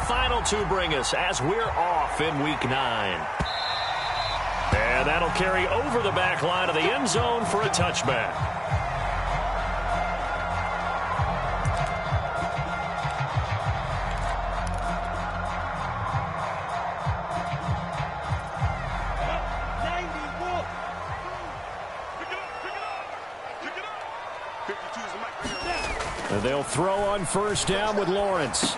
final two bring us as we're off in Week 9. And that'll carry over the back line of the end zone for a touchback. And they'll throw on first down with Lawrence.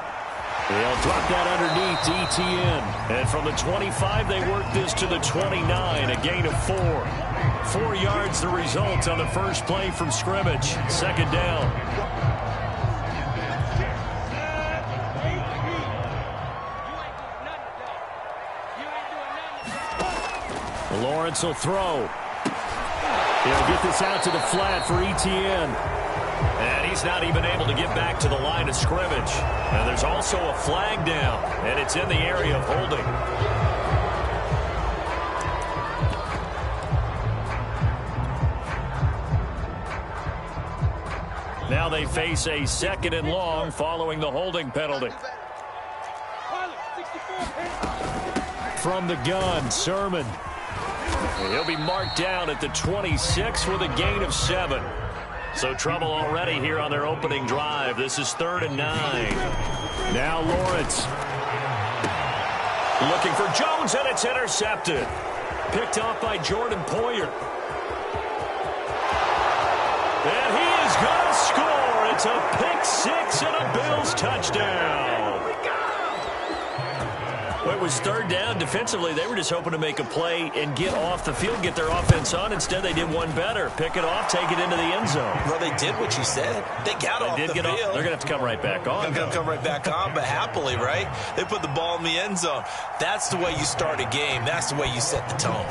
They'll drop that underneath to Etienne. And from the 25, they work this to the 29, a gain of 4. 4 yards the result on the first play from scrimmage. Second down. Lawrence will throw. He'll get this out to the flat for Etienne. And he's not even able to get back to the line of scrimmage. And there's also a flag down, and it's in the area of holding. Now they face a 2nd and long following the holding penalty. From the gun, Sermon. He'll be marked down at the 26 with a gain of 7. So trouble already here on their opening drive. This is 3rd and 9. Now Lawrence. Looking for Jones, and it's intercepted. Picked off by Jordan Poyer. And he is going to score. It's a pick 6 and a Bills touchdown. Well, it was 3rd down. Defensively, they were just hoping to make a play and get off the field, get their offense on. Instead, they did one better. Pick it off, take it into the end zone. Well, they did what you said. They got off the field. They're going to have to come right back on. They're going to come right back on, but happily, right? They put the ball in the end zone. That's the way you start a game. That's the way you set the tone.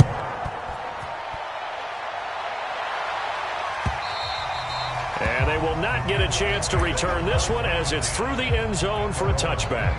And they will not get a chance to return this one as it's through the end zone for a touchback.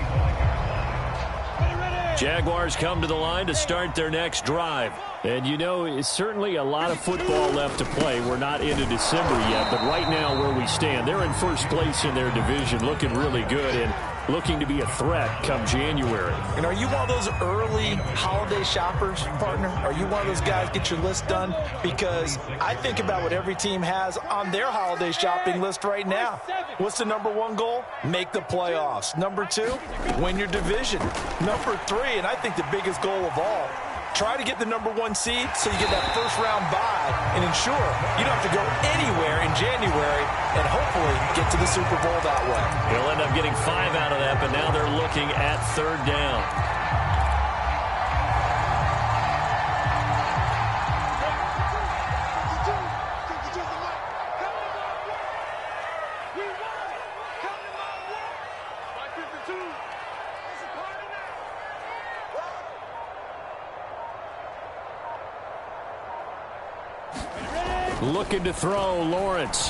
Jaguars come to the line to start their next drive. And, you know, it's certainly a lot of football left to play. We're not into December yet, but right now where we stand, they're in first place in their division, looking really good and looking to be a threat come January. And are you one of those early holiday shoppers, partner? Are you one of those guys get your list done? Because I think about what every team has on their holiday shopping list right now. What's the number 1 goal? Make the playoffs. Number 2, win your division. Number 3, and I think the biggest goal of all, try to get the number 1 seed so you get that first-round bye and ensure you don't have to go anywhere in January and hopefully get to the Super Bowl that way. They'll end up getting 5 out of that, but now they're looking at 3rd down. Looking to throw, Lawrence.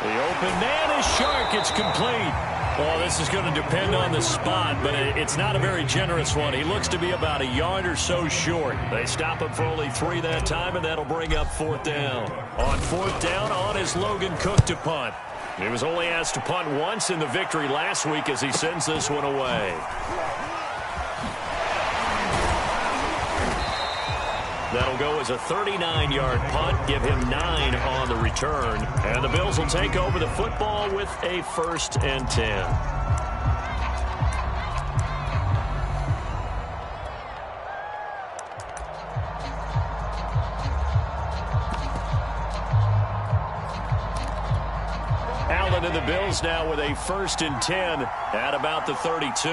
The open man is Shark. It's complete. Well, this is going to depend on the spot, but it's not a very generous one. He looks to be about a yard or so short. They stop him for only 3 that time, and that'll bring up 4th down. On 4th down, on is Logan Cook to punt. He was only asked to punt once in the victory last week as he sends this one away. That'll go as a 39-yard punt, give him 9 on the return. And the Bills will take over the football with a 1st and 10. Allen and the Bills now with a 1st and 10 at about the 32.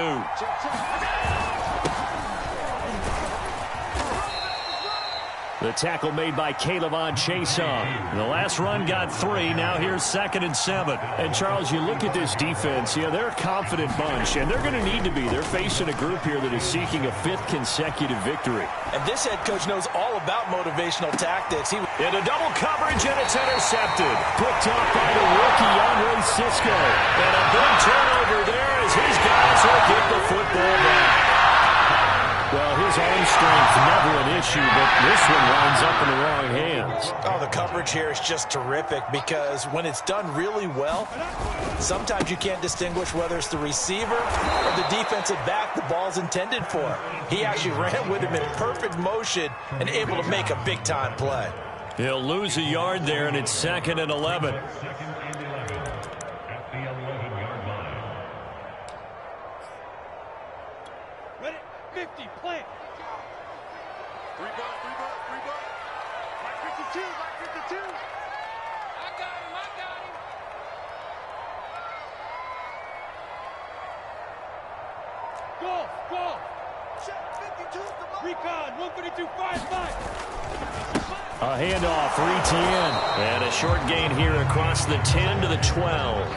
The tackle made by K'Lavon Chaisson. The last run got 3. Now here's 2nd and 7. And, Charles, you look at this defense. Yeah, they're a confident bunch, and they're going to need to be. They're facing a group here that is seeking a 5th consecutive victory. And this head coach knows all about motivational tactics. Into double coverage, and it's intercepted. Picked off by the rookie, Andre Cisco. And a big turnover there as his guys will get the football back. Well, his arm strength never an issue, but this one winds up in the wrong hands. Oh, the coverage here is just terrific because when it's done really well, sometimes you can't distinguish whether it's the receiver or the defensive back the ball's intended for. He actually ran with him in perfect motion and able to make a big-time play. He'll lose a yard there, and it's 2nd and 11. Ready? 50, plant. 3 bucks. Mike 52. I got him. Go. Check 52. Recon, 152, 5. A handoff for Etienne. And a short gain here across the 10 to the 12.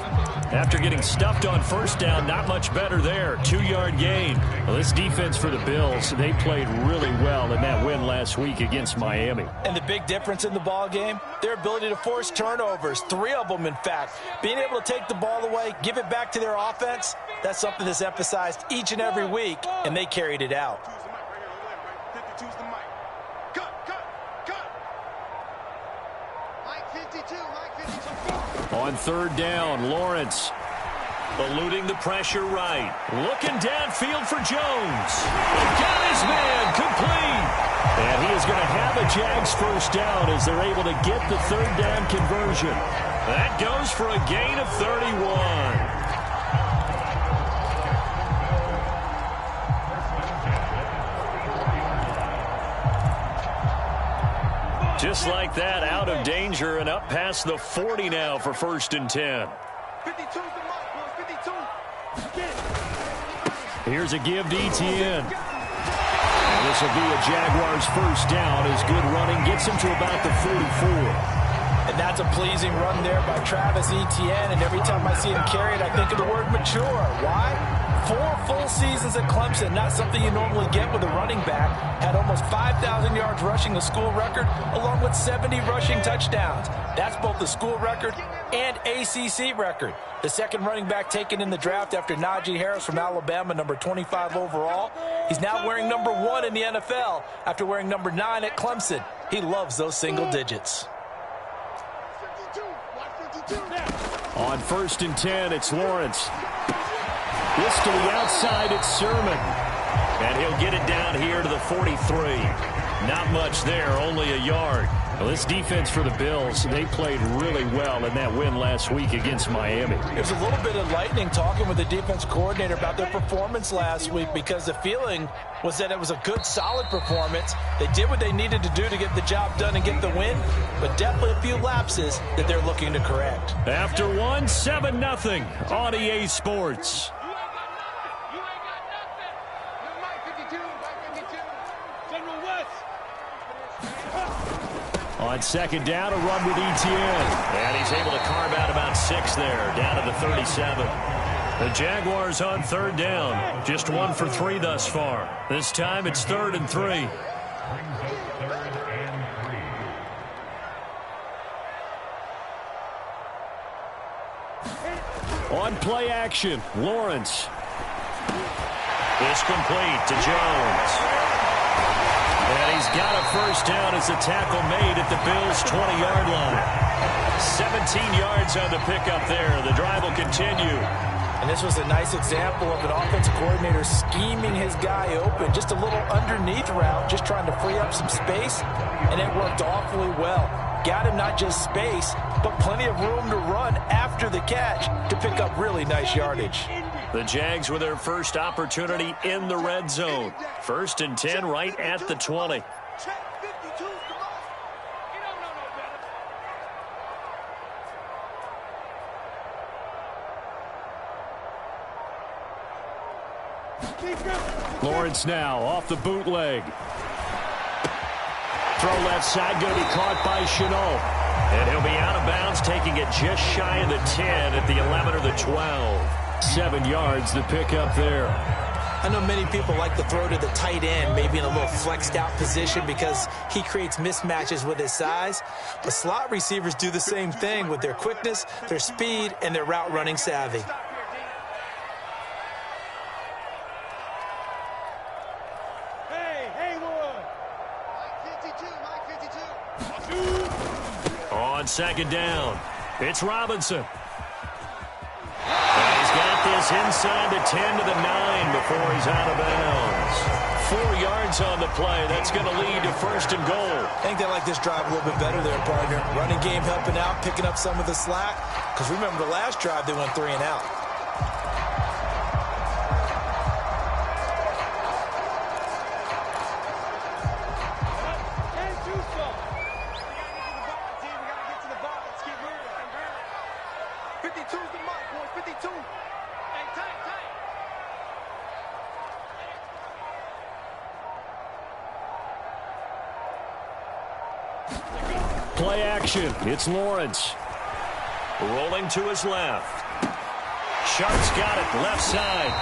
After getting stuffed on first down, not much better there. 2-yard gain. Well, this defense for the Bills, they played really well in that win last week against Miami. And the big difference in the ball game, their ability to force turnovers, 3 of them, in fact. Being able to take the ball away, give it back to their offense, that's something that's emphasized each and every week, and they carried it out. On 3rd down, Lawrence eluding the pressure right. Looking downfield for Jones. Got his man complete. And he is going to have a Jags first down as they're able to get the 3rd down conversion. That goes for a gain of 31. Just like that, out of danger and up past the 40 now for 1st and 10. 52's the mark, 52. Here's a give to Etienne. And this will be a Jaguars first down as good running gets him to about the 44. And that's a pleasing run there by Travis Etienne. And every time I see him carry it, I think of the word mature. Why? 4 full seasons at Clemson, not something you normally get with a running back. Had almost 5,000 yards rushing, the school record, along with 70 rushing touchdowns. That's both the school record and ACC record. The second running back taken in the draft after Najee Harris from Alabama, number 25 overall. He's now wearing number 1 in the NFL after wearing number 9 at Clemson. He loves those single digits. On 1st and 10, it's Lawrence. This to the outside, it's Sermon. And he'll get it down here to the 43. Not much there, only a yard. Well, this defense for the Bills, they played really well in that win last week against Miami. There's a little bit of lightning talking with the defense coordinator about their performance last week because the feeling was that it was a good, solid performance. They did what they needed to do to get the job done and get the win, but definitely a few lapses that they're looking to correct. After 1, 7-0 on EA Sports. On 2nd down, a run with Etienne. And he's able to carve out about 6 there, down to the 37. The Jaguars on 3rd down. Just 1 for 3 thus far. This time it's 3rd and 3. On play action, Lawrence. It's complete to Jones. And he's got a first down as the tackle made at the Bills' 20-yard line. 17 yards on the pickup there. The drive will continue. And this was a nice example of an offensive coordinator scheming his guy open. Just a little underneath route, just trying to free up some space. And it worked awfully well. Got him not just space, but plenty of room to run after the catch to pick up really nice yardage. The Jags with their first opportunity in the red zone. 1st and 10 right at the 20. Lawrence now off the bootleg. Throw left side, going to be caught by Shenault. And he'll be out of bounds, taking it just shy of the 10 at the 11 or the 12. 7 yards the pickup there. I know many people like to throw to the tight end, maybe in a little flexed out position because he creates mismatches with his size. But slot receivers do the same thing with their quickness, their speed, and their route running savvy. second down. It's Robinson. And he's got this inside the 10 to the 9 before he's out of bounds. 4 yards on the play. That's going to lead to first and goal. I think they like this drive a little bit better there, partner. Running game helping out, picking up some of the slack. Because remember, the last drive, they went 3 and out. Play action. It's Lawrence. Rolling to his left. Sharp's got it left side.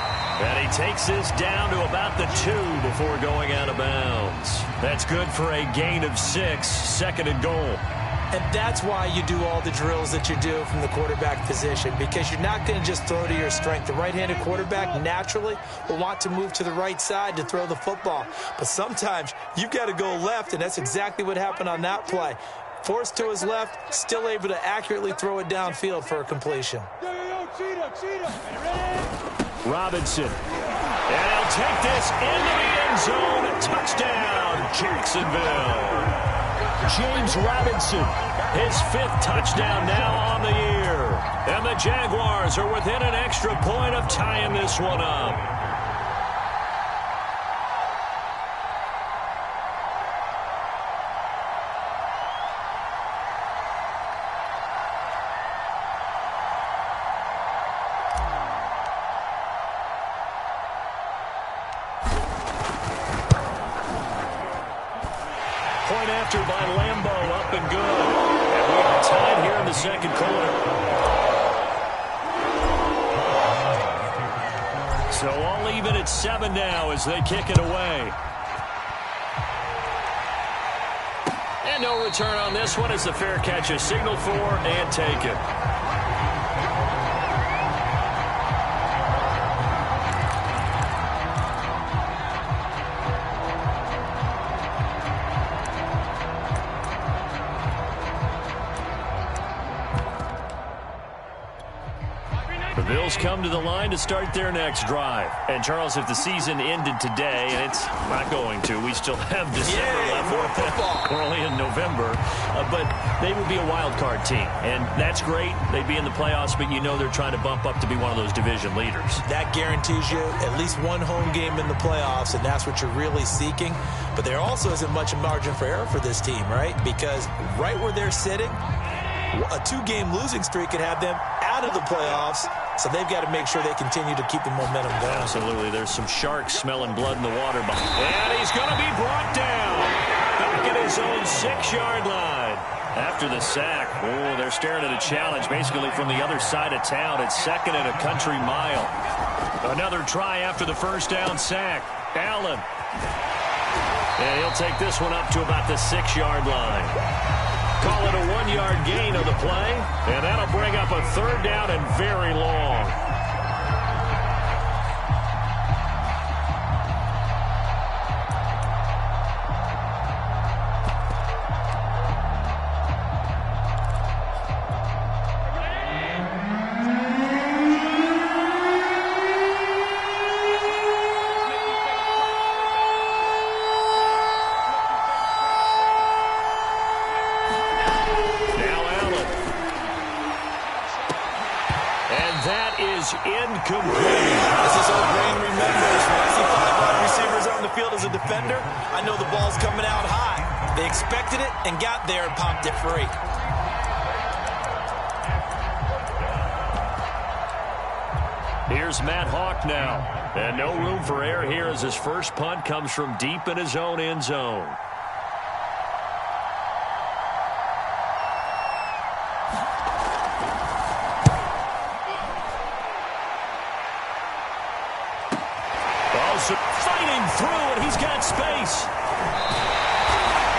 And he takes this down to about the 2 before going out of bounds. That's good for a gain of 6, second and goal. And that's why you do all the drills that you do from the quarterback position, because you're not going to just throw to your strength. The right-handed quarterback naturally will want to move to the right side to throw the football. But sometimes you've got to go left, and that's exactly what happened on that play. Forced to his left, still able to accurately throw it downfield for a completion. Robinson. And he'll take this into the end zone. Touchdown, Jacksonville. James Robinson, his 5th touchdown now on the year. And the Jaguars are within an extra point of tying this one up. Point after by Lambeau, up and good. And we are tied here in the second quarter. So all even at 7 now as they kick it away. And no return on this one as the fair catch is signaled for and taken. Bills come to the line to start their next drive. And, Charles, if the season ended today, and it's not going to, we still have December left. More football. We're only in November. But they would be a wild card team. And that's great. They'd be in the playoffs, but you know they're trying to bump up to be one of those division leaders. That guarantees you at least one home game in the playoffs, and that's what you're really seeking. But there also isn't much margin for error for this team, right? Because right where they're sitting, a 2-game losing streak could have them out of the playoffs, so they've got to make sure they continue to keep the momentum going. Absolutely. There's some sharks smelling blood in the water behind. And he's going to be brought down back at his own 6-yard line. After the sack, they're staring at a challenge basically from the other side of town. It's 2nd and a country mile. Another try after the first down sack. Allen. And he'll take this one up to about the 6-yard line. Call it a 1-yard gain of the play, and that'll bring up a 3rd down and very long. Incomplete. As this old brain remembers, when I see 5 wide receivers on the field as a defender, I know the ball's coming out high. They expected it and got there and popped it free. Here's Matt Hawk now. And no room for error here as his first punt comes from deep in his own end zone. Fighting through, and he's got space.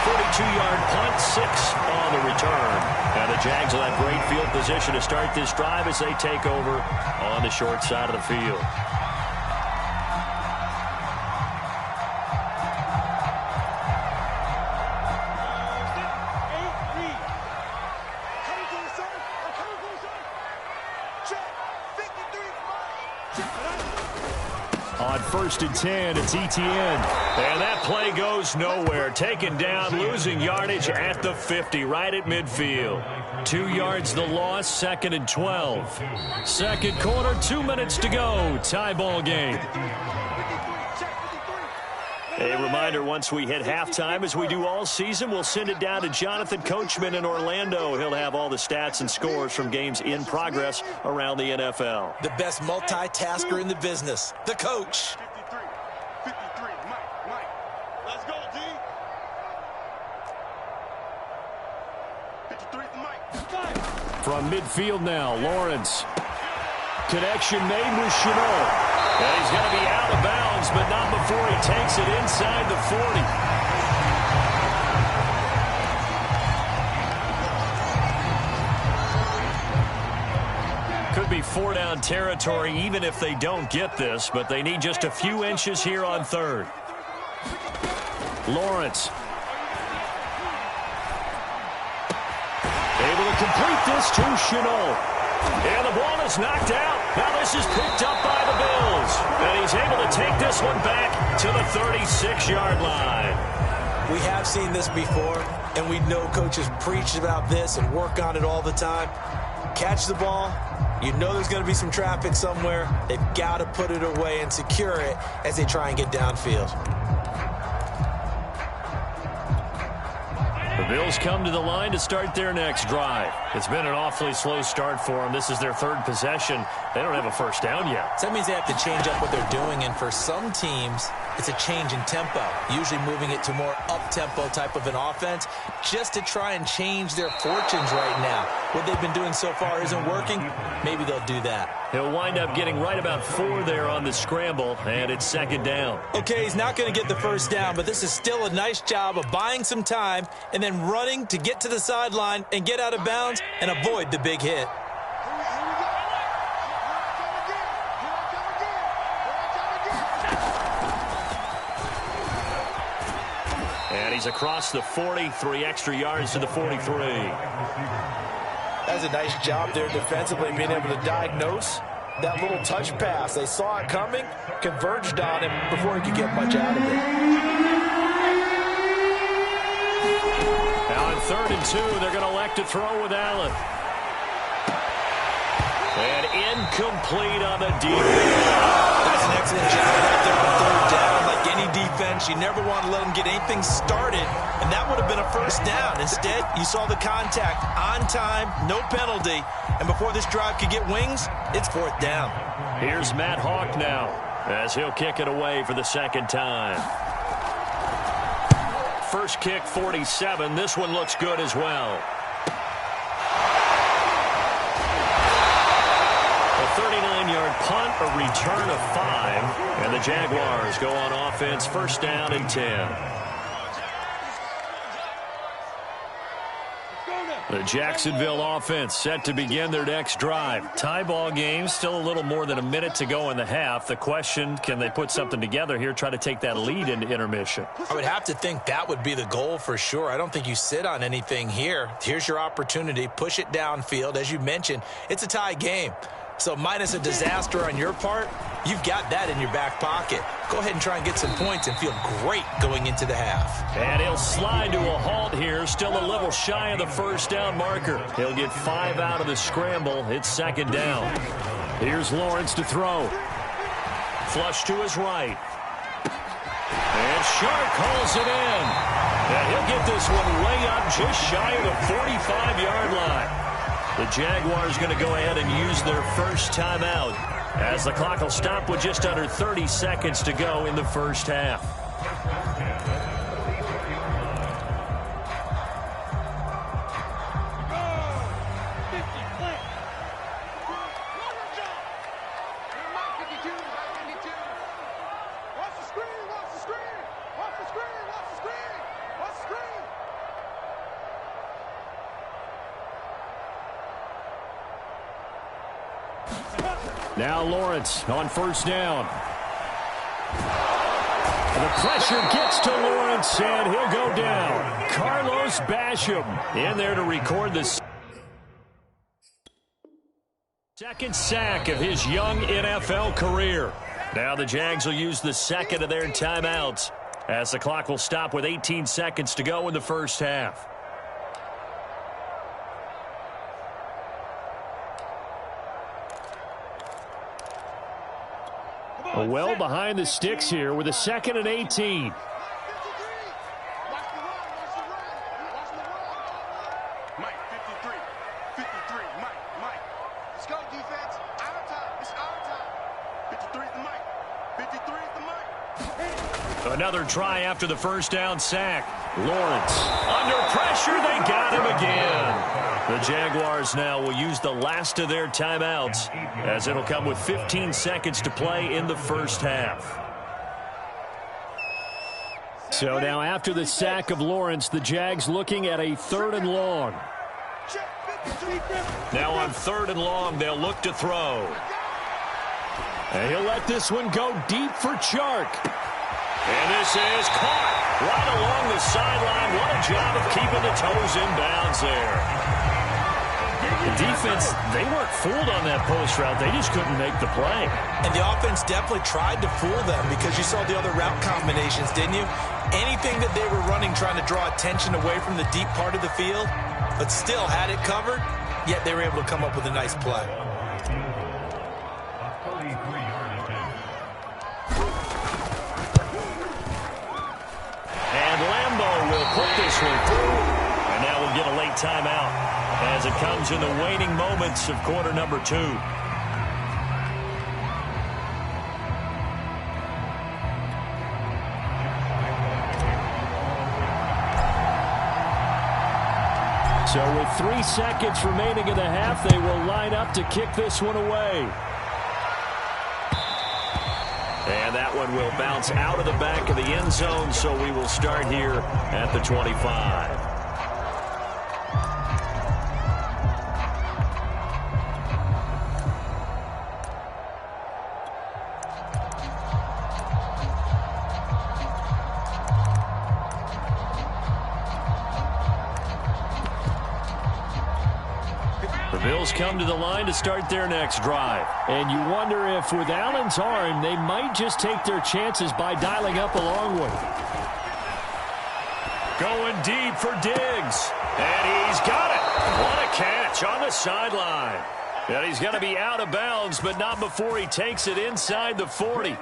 42-yard punt, 6 on the return. Now the Jags will have great field position to start this drive as they take over on the short side of the field. On 1st and 10, it's Etienne. And that play goes nowhere. Taken down, losing yardage at the 50, right at midfield. 2 yards the loss, 2nd and 12. Second quarter, 2 minutes to go. Tie ball game. A reminder, once we hit halftime, as we do all season, we'll send it down to Jonathan Coachman in Orlando. He'll have all the stats and scores from games in progress around the NFL. The best multitasker in the business, the coach. 53, Mike. Let's go, D. 53 for Mike. From midfield now, Lawrence. Connection made with Chenault. And he's going to be out of bounds, but not before he takes it inside the 40. Could be 4-down territory even if they don't get this, but they need just a few inches here on 3rd. Lawrence. Able to complete this to Chenault. And the ball is knocked out. Now this is picked up by the Bills. And he's able to take this one back to the 36-yard line. We have seen this before, and we know coaches preach about this and work on it all the time. Catch the ball. You know there's going to be some traffic somewhere. They've got to put it away and secure it as they try and get downfield. The Bills come to the line to start their next drive. It's been an awfully slow start for them. This is their 3rd possession. They don't have a first down yet. So that means they have to change up what they're doing, and for some teams, it's a change in tempo, usually moving it to more up-tempo type of an offense just to try and change their fortunes right now. What they've been doing so far isn't working. Maybe they'll do that. He'll wind up getting right about 4 there on the scramble, and it's 2nd down. Okay, he's not going to get the first down, but this is still a nice job of buying some time and then running to get to the sideline and get out of bounds and avoid the big hit. And he's across the 40, 3 extra yards to the 43. That's a nice job there defensively, being able to diagnose that little touch pass. They saw it coming, converged on him before he could get much out of it. Now on 3rd and 2, they're going to elect to throw with Allen. And incomplete on the defense. That's an excellent job right there on 3rd down. Like any defense, you never want to let them get anything started, and that would have been a first down. Instead, you saw the contact on time, no penalty, and before this drive could get wings, it's 4th down. Here's Matt Hawk now as he'll kick it away for the 2nd time. First kick, 47. This one looks good as well. A 39-yard punt, a return of 5, and the Jaguars go on offense, 1st down and 10. The Jacksonville offense set to begin their next drive. Tie ball game, still a little more than a minute to go in the half. The question, can they put something together here, try to take that lead into intermission? I would have to think that would be the goal for sure. I don't think you sit on anything here. Here's your opportunity. Push it downfield. As you mentioned, it's a tie game. So minus a disaster on your part, you've got that in your back pocket. Go ahead and try and get some points and feel great going into the half. And he'll slide to a halt here, still a little shy of the 1st down marker. He'll get 5 out of the scramble. It's 2nd down. Here's Lawrence to throw. Flush to his right. And Sharp calls it in. And he'll get this one way up just shy of the 45-yard line. The Jaguars going to go ahead and use their first timeout as the clock will stop with just under 30 seconds to go in the 1st half. Now Lawrence on 1st down. The pressure gets to Lawrence, and he'll go down. Carlos Basham in there to record the 2nd sack of his young NFL career. Now the Jags will use the second of their timeouts as the clock will stop with 18 seconds to go in the first half. Well behind the sticks here with a 2nd and 18. Mike, 53. 53. Mike. Let's go, defense. Our time. It's our time. 53 at the mic. 53 at the mic. Another try after the first down sack. Lawrence under pressure. They got him again. The Jaguars now will use the last of their timeouts as it'll come with 15 seconds to play in the first half. So now after the sack of Lawrence, the Jags looking at a 3rd and long. Now on 3rd and long, they'll look to throw. And he'll let this one go deep for Chark. And this is caught right along the sideline. What a job of keeping the toes in bounds there. The defense, they weren't fooled on that post route. They just couldn't make the play. And the offense definitely tried to fool them because you saw the other route combinations, didn't you? Anything that they were running trying to draw attention away from the deep part of the field, but still had it covered, yet they were able to come up with a nice play. And Lambo will put this one through. And now we'll get a late timeout as it comes in the waning moments of quarter number 2. So with 3 seconds remaining in the half, they will line up to kick this one away. And that one will bounce out of the back of the end zone, so we will start here at the 25. The Bills come to the line to start their next drive. And you wonder if with Allen's arm, they might just take their chances by dialing up a long one. Going deep for Diggs. And he's got it. What a catch on the sideline. And he's going to be out of bounds, but not before he takes it inside the 40.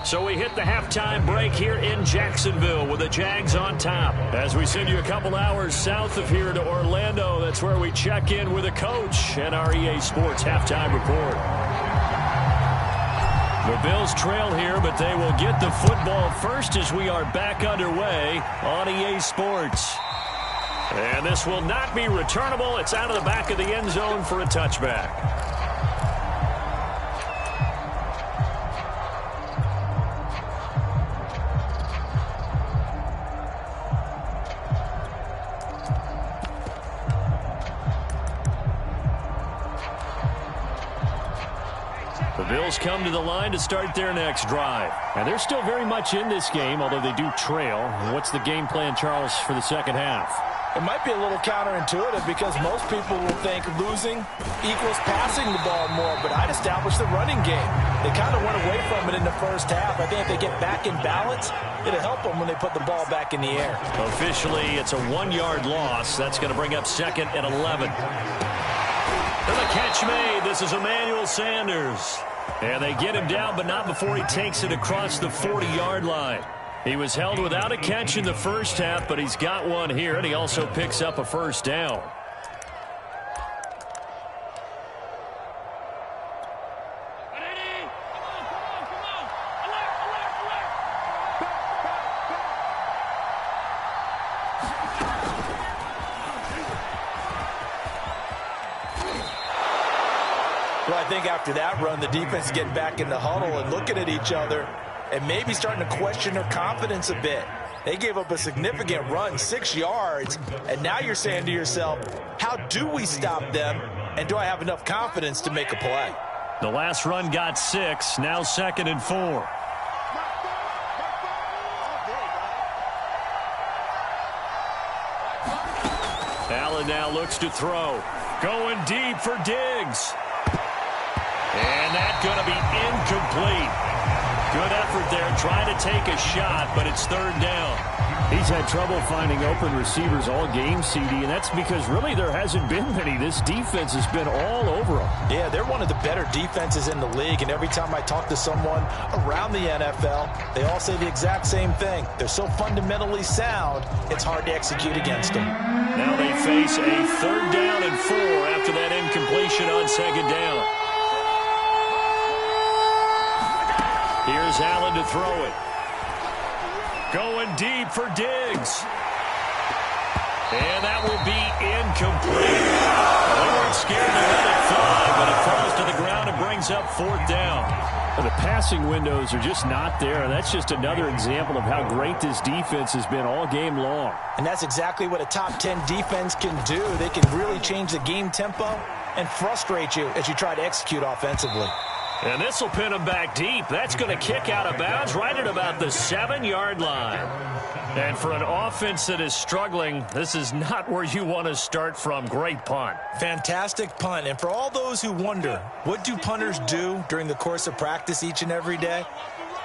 So we hit the halftime break here in Jacksonville with the Jags on top. As we send you a couple hours south of here to Orlando, that's where we check in with a coach and our EA Sports halftime report. The Bills trail here, but they will get the football first as we are back underway on EA Sports. And this will not be returnable. It's out of the back of the end zone for a touchback. The Bills come to the line to start their next drive. And they're still very much in this game, although they do trail. What's the game plan, Charles, for the second half? It might be a little counterintuitive because most people will think losing equals passing the ball more, but I'd establish the running game. They kind of went away from it in the first half. I think if they get back in balance, it'll help them when they put the ball back in the air. Officially, it's a 1-yard loss. That's going to bring up 2nd and 11. And the catch made. This is Emmanuel Sanders. And they get him down, but not before he takes it across the 40-yard line. He was held without a catch in the first half, but he's got one here, and he also picks up a first down. Well, I think after that run, the defense is getting back in the huddle and looking at each other and maybe starting to question their confidence a bit. They gave up a significant run, 6 yards, and now you're saying to yourself, how do we stop them, and do I have enough confidence to make a play? The last run got 6, now 2nd and 4. Allen now looks to throw. Going deep for Diggs. And that's going to be incomplete. Good effort there trying to take a shot, but it's third down. He's had trouble finding open receivers all game, CD, and that's because really there hasn't been many. This defense has been all over them. Yeah, they're one of the better defenses in the league, and every time I talk to someone around the NFL, they all say the exact same thing. They're so fundamentally sound, it's hard to execute against them. Now they face a third down and 4 after that incompletion on second down. Here's Allen to throw it. Going deep for Diggs. And that will be incomplete. They weren't scared to let it fly, but it falls to the ground and brings up fourth down. The passing windows are just not there, and that's just another example of how great this defense has been all game long. And that's exactly what a top 10 defense can do. They can really change the game tempo and frustrate you as you try to execute offensively. And this will pin him back deep. That's going to kick out of bounds right at about the 7-yard line. And for an offense that is struggling, this is not where you want to start from. Great punt. Fantastic punt. And for all those who wonder, what do punters do during the course of practice each and every day?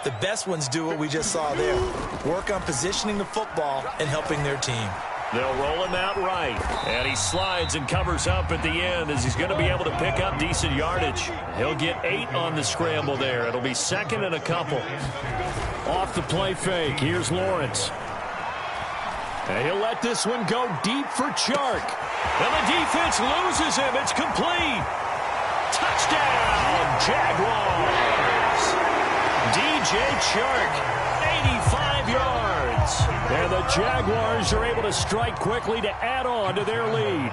The best ones do what we just saw there. Work on positioning the football and helping their team. They'll roll him out right. And he slides and covers up at the end as he's going to be able to pick up decent yardage. He'll get 8 on the scramble there. It'll be second and a couple. Off the play fake. Here's Lawrence. And he'll let this one go deep for Chark. And the defense loses him. It's complete. Touchdown, Jaguars. DJ Chark, 85 yards. And the Jaguars are able to strike quickly to add on to their lead.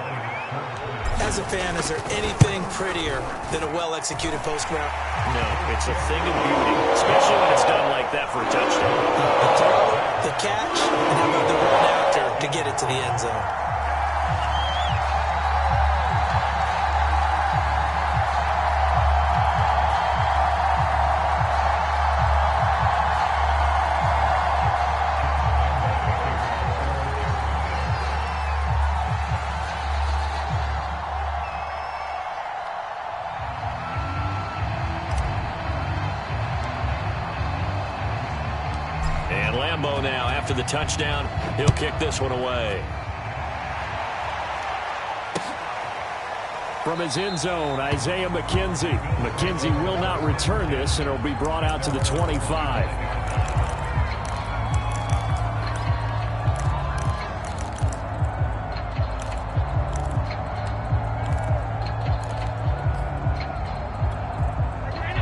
As a fan, is there anything prettier than a well-executed post route? No, it's a thing of beauty, especially when it's done like that for a touchdown. The throw, the catch, and how about the run after to get it to the end zone? And Lambeau now, after the touchdown, he'll kick this one away. From his end zone, Isaiah McKenzie. McKenzie will not return this, and it'll be brought out to the 25.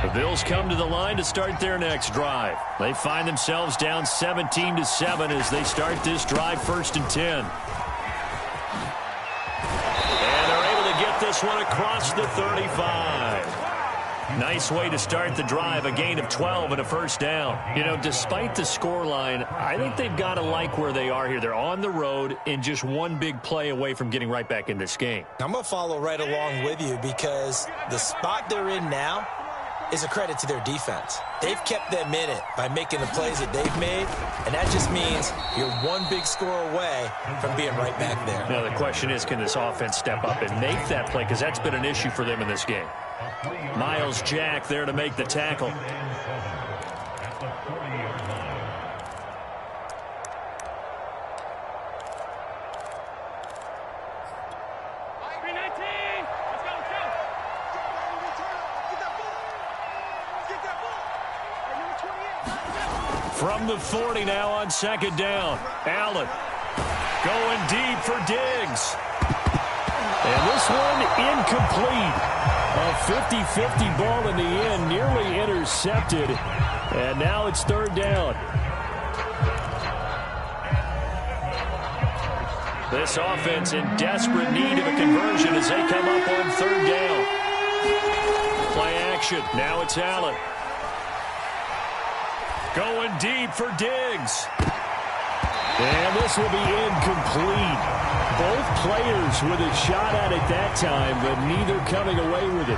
The Bills come to the line to start their next drive. They find themselves down 17-7 as they start this drive, 1st and 10. And they're able to get this one across the 35. Nice way to start the drive, a gain of 12 and a first down. You know, despite the scoreline, I think they've got to like where they are here. They're on the road and just one big play away from getting right back in this game. I'm going to follow right along with you because the spot they're in now is a credit to their defense. They've kept them in it by making the plays that they've made, and that just means you're one big score away from being right back there. Now the question is, can this offense step up and make that play? Because that's been an issue for them in this game. Miles Jack there to make the tackle. From the 40 now on second down. Allen going deep for Diggs. And this one incomplete. A 50-50 ball in the end, nearly intercepted. And now it's third down. This offense in desperate need of a conversion as they come up on third down. Play action. Now it's Allen. Going deep for Diggs. And this will be incomplete. Both players with a shot at it that time, but neither coming away with it.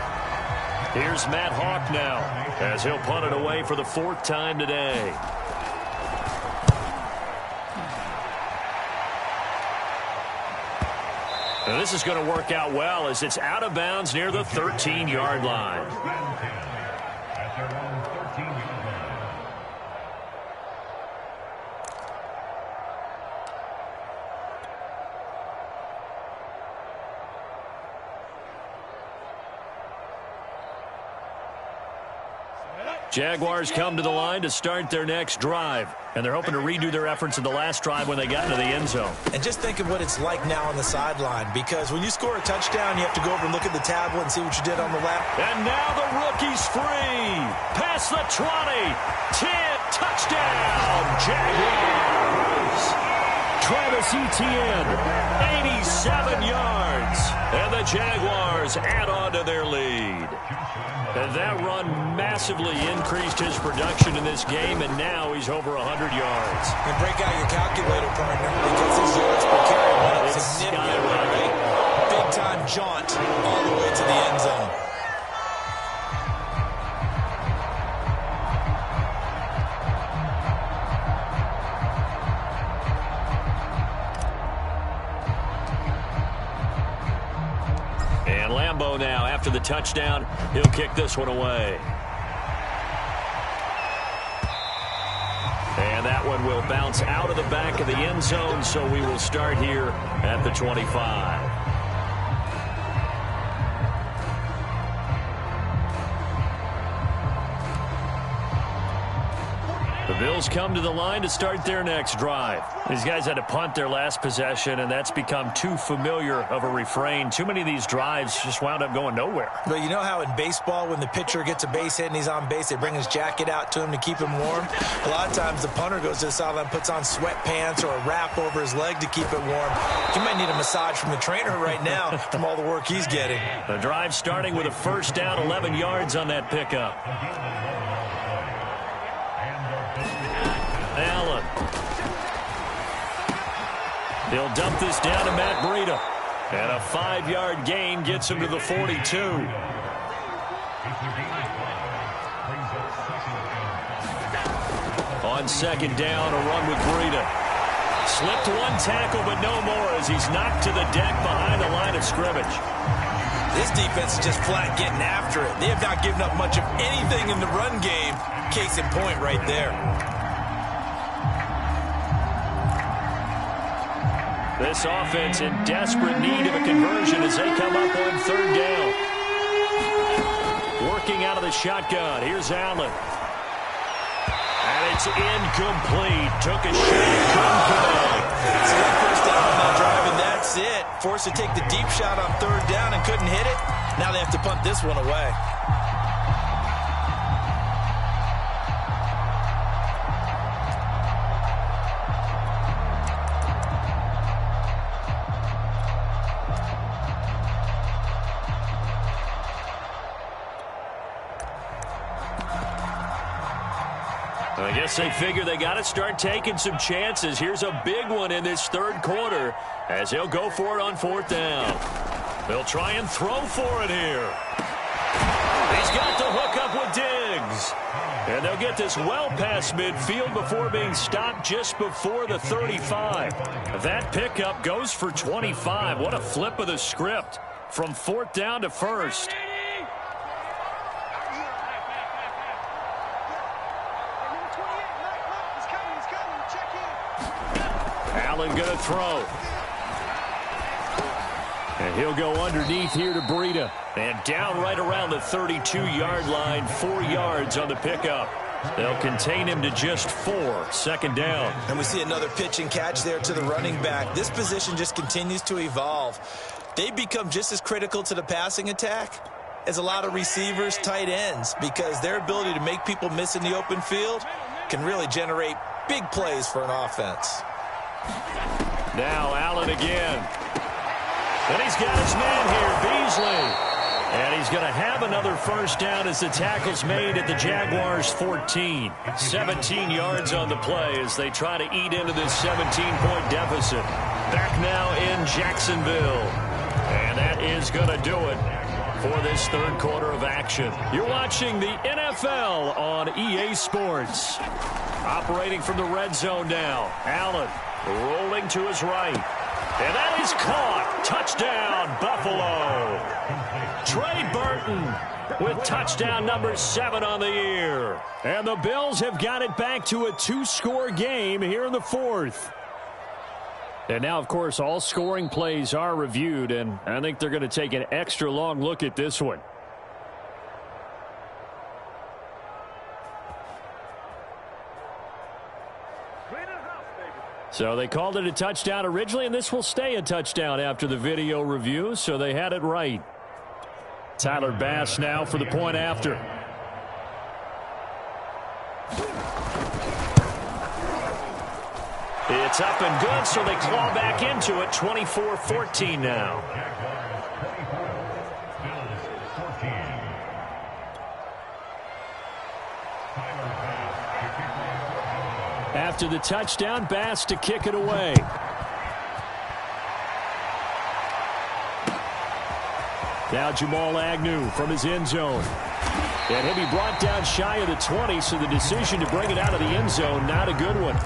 Here's Matt Hawk now as he'll punt it away for the 4th time today. Now this is going to work out well as it's out of bounds near the 13-yard line. Jaguars come to the line to start their next drive, and they're hoping to redo their efforts in the last drive when they got into the end zone. And just think of what it's like now on the sideline, because when you score a touchdown, you have to go over and look at the tablet and see what you did on the left. And now the rookie's free. Past the 20. 10. Touchdown. Jaguars. Travis Etienne, 87 yards. And the Jaguars add on to their lead. And that run massively increased his production in this game, and now he's over 100 yards. And break out your calculator, partner, because his yards per carry went up significantly. Big-time jaunt all the way to the end zone. And Lambeau now, after the touchdown, he'll kick this one away. And that one will bounce out of the back of the end zone, so we will start here at the 25. The Bills come to the line to start their next drive. These guys had to punt their last possession, and that's become too familiar of a refrain. Too many of these drives just wound up going nowhere. But you know how in baseball, when the pitcher gets a base hit and he's on base, they bring his jacket out to him to keep him warm? A lot of times the punter goes to the sideline, puts on sweatpants or a wrap over his leg to keep it warm. He might need a massage from the trainer right now from all the work he's getting. The drive starting with a first down, 11 yards on that pickup. Allen. He'll dump this down to Matt Breida. And a 5-yard gain gets him to the 42. On second down, a run with Breida. Slipped one tackle, but no more as he's knocked to the deck behind the line of scrimmage. This defense is just flat getting after it. They have not given up much of anything in the run game. Case in point right there. This offense in desperate need of a conversion as they come up on third down. Working out of the shotgun. Here's Allen. And it's incomplete. Took a shot. Couldn't connect. So that first down on that drive, and that's it. Forced to take the deep shot on third down and couldn't hit it. Now they have to punt this one away. I guess they figure they got to start taking some chances. Here's a big one in this third quarter as he'll go for it on fourth down. They'll try and throw for it here. He's got the hook up with Diggs. And they'll get this well past midfield before being stopped just before the 35. That pickup goes for 25. What a flip of the script from fourth down to first. Allen going to throw. And he'll go underneath here to Breida. And down right around the 32-yard line, 4 yards on the pickup. They'll contain him to just 4, second down. And we see another pitch and catch there to the running back. This position just continues to evolve. They become just as critical to the passing attack as a lot of receivers, tight ends, because their ability to make people miss in the open field can really generate big plays for an offense. Now Allen again. And he's got his man here, Beasley. And he's going to have another first down as the tackle's made at the Jaguars' 14. 17 yards on the play as they try to eat into this 17-point deficit. Back now in Jacksonville. And that is going to do it for this third quarter of action. You're watching the NFL on EA Sports. Operating from the red zone now. Allen rolling to his right. And that is caught. Touchdown, Buffalo. Trey Burton with touchdown number 7 on the year. And the Bills have got it back to a 2-score game here in the 4th. And now, of course, all scoring plays are reviewed, and I think they're going to take an extra long look at this one. So they called it a touchdown originally, and this will stay a touchdown after the video review, so they had it right. Tyler Bass now for the point after. It's up and good, so they claw back into it. 24-14 now. After the touchdown, Bass to kick it away. Now Jamal Agnew from his end zone. And he'll be brought down shy of the 20, so the decision to bring it out of the end zone, not a good one.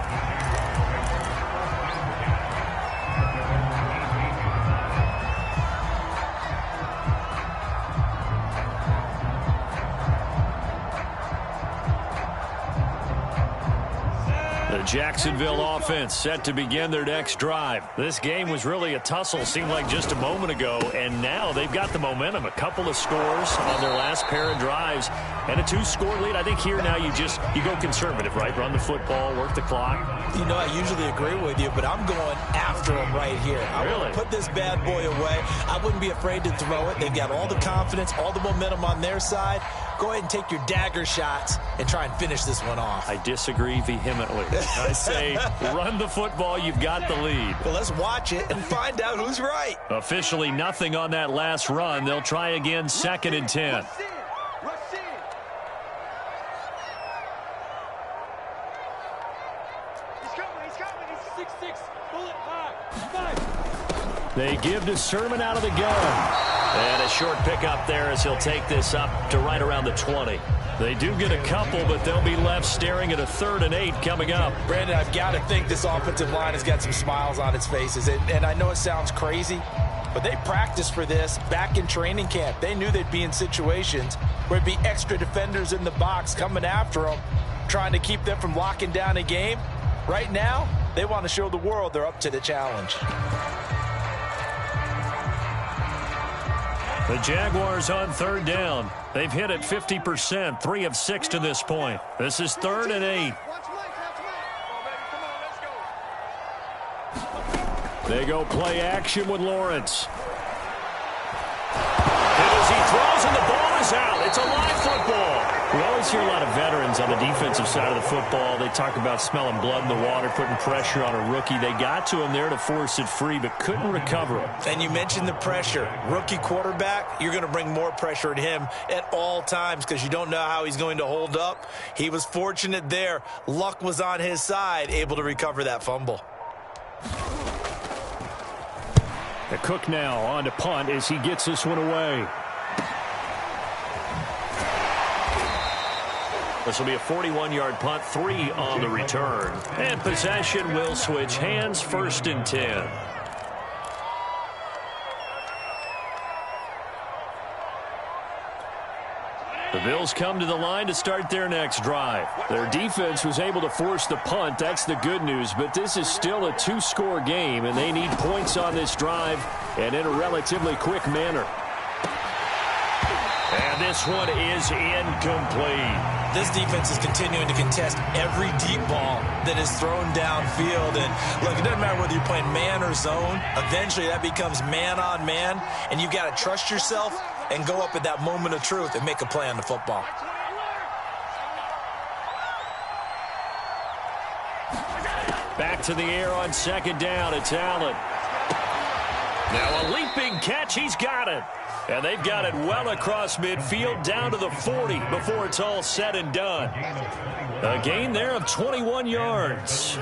Jacksonville offense set to begin their next drive. This game was really a tussle, seemed like just a moment ago, and now they've got the momentum. A couple of scores on their last pair of drives and a 2-score lead. I think here now you go conservative, right? Run the football, work the clock. You know, I usually agree with you, but I'm going after them right here. I want to put this bad boy away. I wouldn't be afraid to throw it. They've got all the confidence, all the momentum on their side. Go ahead and take your dagger shots and try and finish this one off. I disagree vehemently. I say run the football. You've got the lead. Well, let's watch it and find out who's right. Officially nothing on that last run. They'll try again 2nd and 10. They give to Sermon out of the gun. And a short pickup there as he'll take this up to right around the 20. They do get a couple, but they'll be left staring at a 3rd and 8 coming up. Brandon, I've got to think this offensive line has got some smiles on its faces. And I know it sounds crazy, but they practiced for this back in training camp. They knew they'd be in situations where it'd be extra defenders in the box coming after them, trying to keep them from locking down a game. Right now, they want to show the world they're up to the challenge. The Jaguars on 3rd down. They've hit it 50%, 3 of 6 to this point. This is 3rd and 8. They go play action with Lawrence. And as he throws and the ball is out, it's a live football. We always hear a lot of veterans on the defensive side of the football. They talk about smelling blood in the water, putting pressure on a rookie. They got to him there to force it free, but couldn't recover it. And you mentioned the pressure. Rookie quarterback, you're going to bring more pressure at him at all times because you don't know how he's going to hold up. He was fortunate there. Luck was on his side, able to recover that fumble. The Cook now on to punt as he gets this one away. This will be a 41-yard punt, 3 on the return. And possession will switch hands, 1st and 10. The Bills come to the line to start their next drive. Their defense was able to force the punt. That's the good news. But this is still a 2-score game, and they need points on this drive and in a relatively quick manner. And this one is incomplete. This defense is continuing to contest every deep ball that is thrown downfield. And look, it doesn't matter whether you're playing man or zone. Eventually that becomes man on man, and you've got to trust yourself and go up at that moment of truth and make a play on the football. Back to the air on 2nd down. It's Allen. Now a leaping catch. He's got it. And they've got it well across midfield down to the 40 before it's all said and done. A gain there of 21 yards.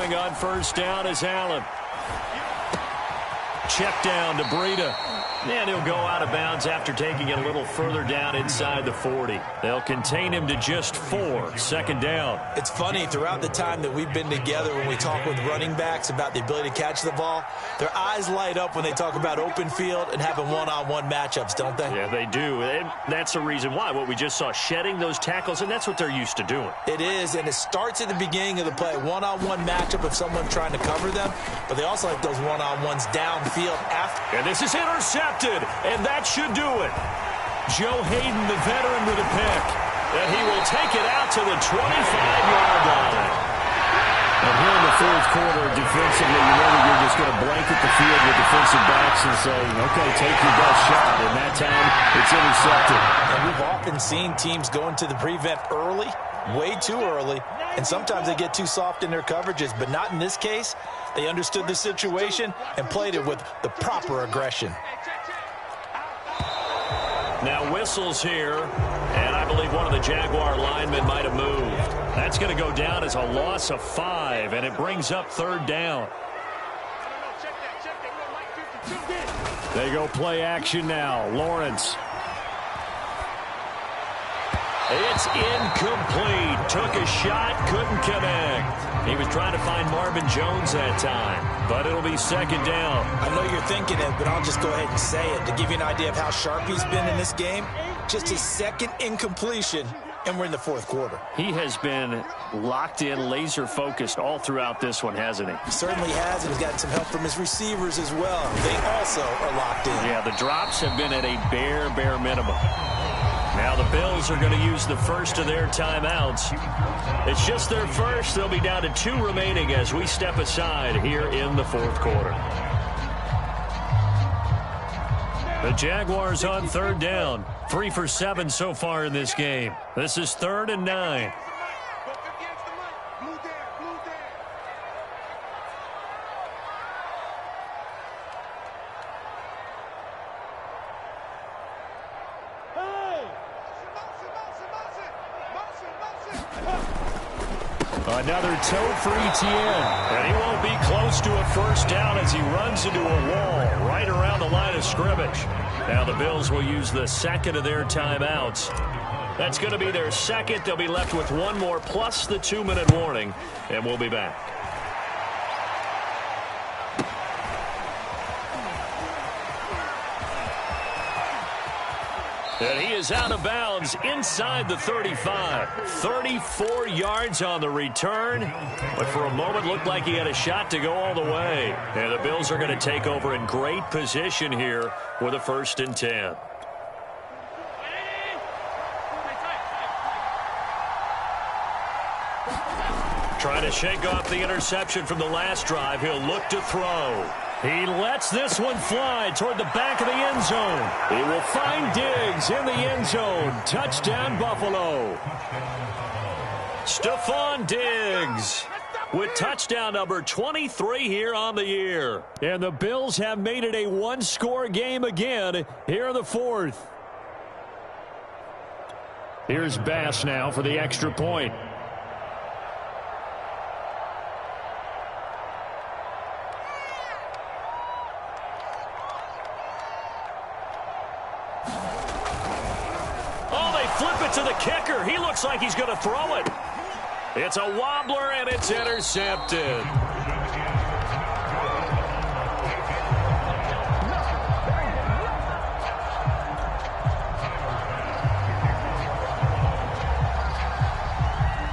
throwing on first down is Allen. Check down to Breida. And he'll go out of bounds after taking it a little further down inside the 40. They'll contain him to just 4. Second down. It's funny, throughout the time that we've been together, when we talk with running backs about the ability to catch the ball, their eyes light up when they talk about open field and having one-on-one matchups, don't they? Yeah, they do. And that's the reason why. What we just saw, shedding those tackles, and that's what they're used to doing. It is, and it starts at the beginning of the play. One-on-one matchup if someone's trying to cover them, but they also like those one-on-ones downfield after. And this is intercepted, and that should do it. Joe Hayden, the veteran, with a pick. And he will take it out to the 25-yard line. And here in the fourth quarter, defensively, you know that you're just going to blanket the field with defensive backs and say, okay, take your best shot. And that time, it's intercepted. And we've often seen teams go into the prevent early, way too early, and sometimes they get too soft in their coverages, but not in this case. They understood the situation and played it with the proper aggression. Now whistles here, and I believe one of the Jaguar linemen might have moved. That's going to go down as a loss of 5, and it brings up third down. They go play action now. Lawrence. It's incomplete. Took a shot, couldn't connect. He was trying to find Marvin Jones that time, but it'll be second down. I know you're thinking it, but I'll just go ahead and say it to give you an idea of how sharp he's been in this game. Just his second incompletion, and we're in the fourth quarter. He has been locked in, laser-focused all throughout this one, hasn't he? He certainly has, and he's gotten some help from his receivers as well. They also are locked in. Yeah, the drops have been at a bare minimum. Now the Bills are going to use the first of their timeouts. It's just their first. They'll be down to 2 remaining as we step aside here in the fourth quarter. The Jaguars on third down. 3 for 7 so far in this game. This is 3rd and 9. Another toe for Etienne. And he won't be close to a first down as he runs into a wall right around the line of scrimmage. Now the Bills will use the second of their timeouts. That's going to be their second. They'll be left with 1 more plus the 2-minute warning. And we'll be back. And he is out of bounds inside the 35. 34 yards on the return. But for a moment, looked like he had a shot to go all the way. And the Bills are going to take over in great position here with a 1st and 10. Trying to shake off the interception from the last drive. He'll look to throw. He lets this one fly toward the back of the end zone. He will find Diggs in the end zone. Touchdown, Buffalo. Stephon Diggs with touchdown number 23 here on the year. And the Bills have made it a 1-score game again here in the fourth. Here's Bass now for the extra point. To the kicker. He looks like he's going to throw it. It's a wobbler, and it's intercepted.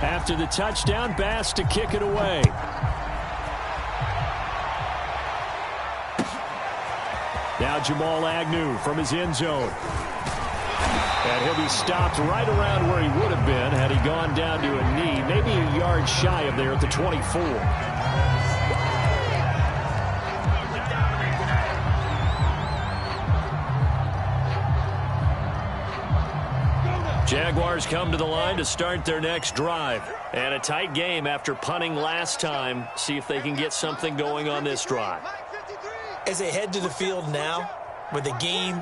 After the touchdown, Bass to kick it away. Now Jamal Agnew from his end zone. And he'll be stopped right around where he would have been had he gone down to a knee, maybe a yard shy of there at the 24. Jaguars come to the line to start their next drive. And a tight game after punting last time. See if they can get something going on this drive. As they head to the field now, with the game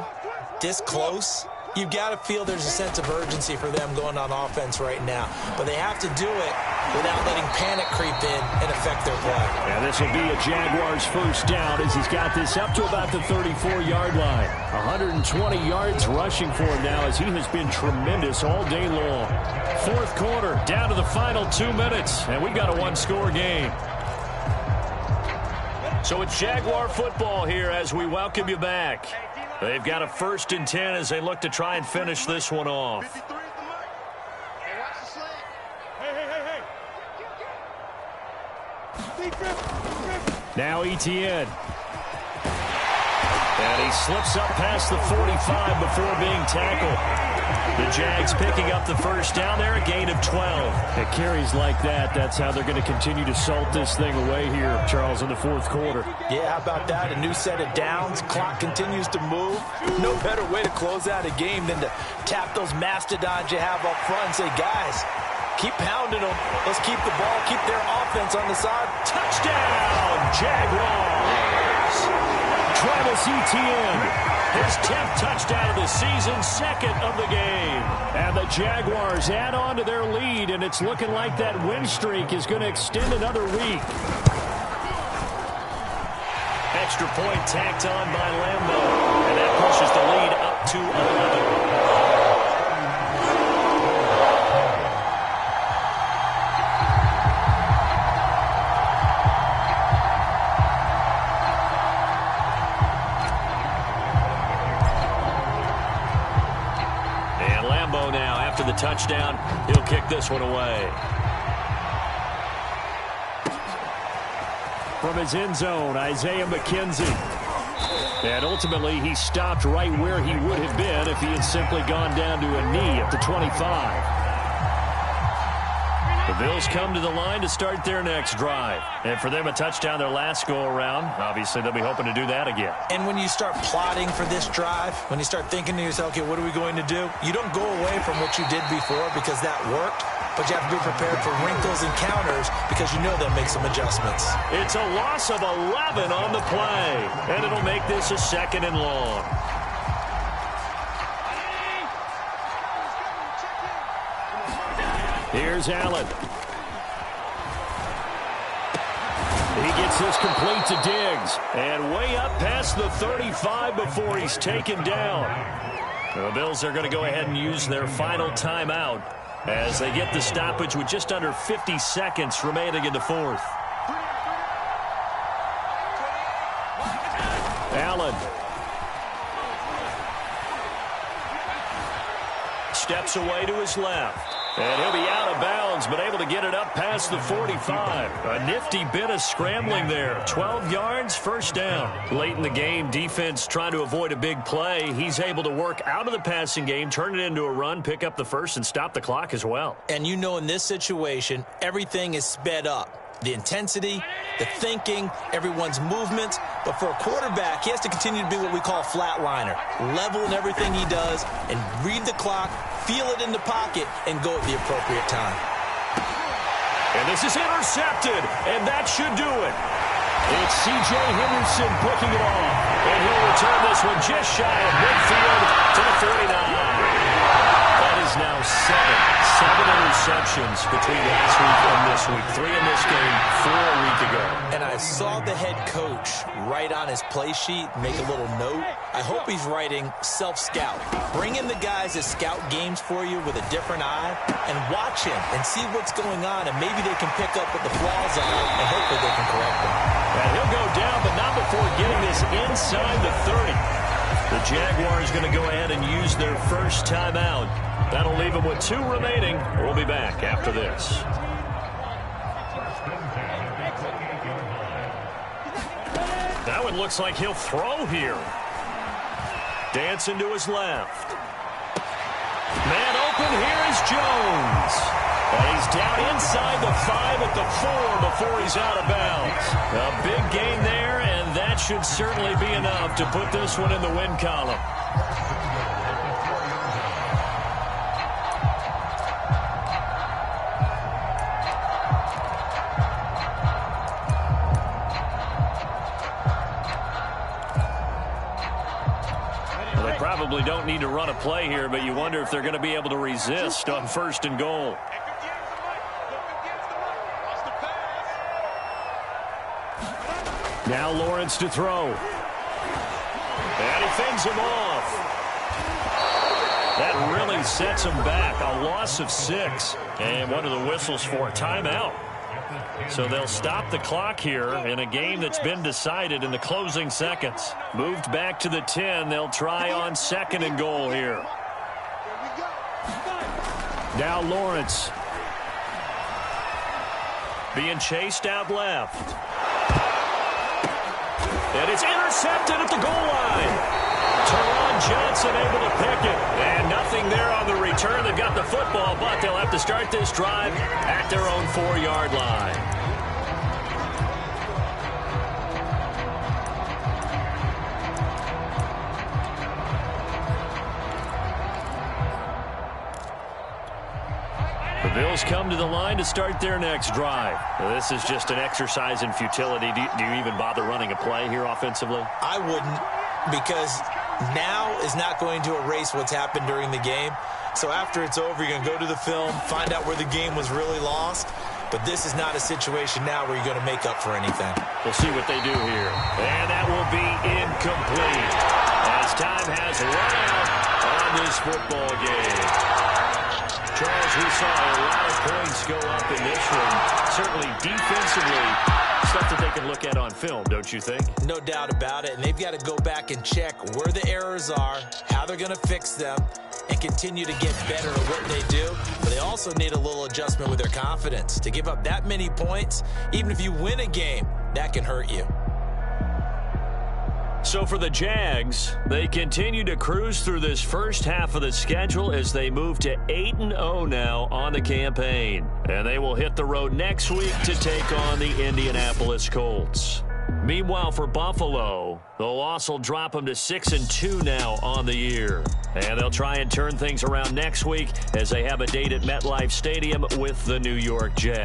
this close, you've got to feel there's a sense of urgency for them going on offense right now. But they have to do it without letting panic creep in and affect their play. And this will be a Jaguars first down as he's got this up to about the 34-yard line. 120 yards rushing for him now as he has been tremendous all day long. Fourth quarter, down to the final 2 minutes, and we've got a one-score game. So it's Jaguar football here as we welcome you back. They've got a 1st and 10 as they look to try and finish this one off. 53 is the mic. Hey, watch the slant. Hey. Now Etienne. And he slips up past the 45 before being tackled. The Jags picking up the first down there, a gain of 12. It carries like that. That's how they're going to continue to salt this thing away here, Charles, in the fourth quarter. Yeah, how about that? A new set of downs. Clock continues to move. No better way to close out a game than to tap those mastodons you have up front and say, guys, keep pounding them. Let's keep the ball, keep their offense on the side. Touchdown, Jaguars! Travis Etienne. His 10th touchdown of the season, 2nd of the game. And the Jaguars add on to their lead, and it's looking like that win streak is going to extend another week. Extra point tacked on by Lambo, and that pushes the lead up to 11. The touchdown, he'll kick this one away. From his end zone, Isaiah McKenzie. And ultimately, he stopped right where he would have been if he had simply gone down to a knee at the 25. The Bills come to the line to start their next drive. And for them, a touchdown their last go-around. Obviously, they'll be hoping to do that again. And when you start plotting for this drive, when you start thinking to yourself, okay, what are we going to do? You don't go away from what you did before because that worked, but you have to be prepared for wrinkles and counters because you know they'll make some adjustments. It's a loss of 11 on the play, and it'll make this a 2nd and long. Here's Allen. He gets this complete to Diggs. And way up past the 35 before he's taken down. The Bills are going to go ahead and use their final timeout as they get the stoppage with just under 50 seconds remaining in the fourth. Allen. Steps away to his left. And he'll be out of bounds, but able to get it up past the 45. A nifty bit of scrambling there. 12 yards, first down. Late in the game, defense trying to avoid a big play. He's able to work out of the passing game, turn it into a run, pick up the first, and stop the clock as well. And you know in this situation, everything is sped up. The intensity, the thinking, everyone's movements. But for a quarterback, he has to continue to be what we call a flatliner. Level in everything he does and read the clock, feel it in the pocket, and go at the appropriate time. And this is intercepted, and that should do it. It's C.J. Henderson picking it off. And he'll return this one just shy of midfield to the 49. That is now 7 interceptions between last week and this week. 3 in this game, 4 a week ago. And I saw the head coach write on his play sheet, make a little note. I hope he's writing self-scout. Bring in the guys that scout games for you with a different eye and watch him and see what's going on, and maybe they can pick up what the flaws are and hopefully they can correct them. And he'll go down, but not before getting this inside the 30. The Jaguars going to go ahead and use their first timeout. That'll leave them with 2 remaining. We'll be back after this. That one looks like he'll throw here. Dancing to his left. Man open, here is Jones. And he's down inside the 5 at the 4 before he's out of bounds. A big gain there, and that should certainly be enough to put this one in the win column. Probably don't need to run a play here, but you wonder if they're going to be able to resist on 1st and goal. Now Lawrence to throw. And he fends him off. That really sets him back. A loss of 6. And one of the whistles for a timeout. So they'll stop the clock here in a game that's been decided in the closing seconds. Moved back to the 10. They'll try on 2nd and goal here. Now Lawrence. Being chased out left. And it's intercepted at the goal line. Teron Johnson able to pick it. And nothing there on the return. They've got the football, but they'll have to start this drive at their own 4-yard line. The Bills come to the line to start their next drive. This is just an exercise in futility. Do you even bother running a play here offensively? I wouldn't, because now is not going to erase what's happened during the game. So after it's over, you're going to go to the film, find out where the game was really lost. But this is not a situation now where you're going to make up for anything. We'll see what they do here. And that will be incomplete as time has run out on this football game. Charles, we saw a lot of points go up in this one. Certainly defensively, stuff that they can look at on film, don't you think? No doubt about it. And they've got to go back and check where the errors are, how they're going to fix them, and continue to get better at what they do. But they also need a little adjustment with their confidence. To give up that many points, even if you win a game, that can hurt you. So for the Jags, they continue to cruise through this first half of the schedule as they move to 8-0 now on the campaign. And they will hit the road next week to take on the Indianapolis Colts. Meanwhile, for Buffalo, the loss will drop them to 6-2 now on the year. And they'll try and turn things around next week as they have a date at MetLife Stadium with the New York Jets.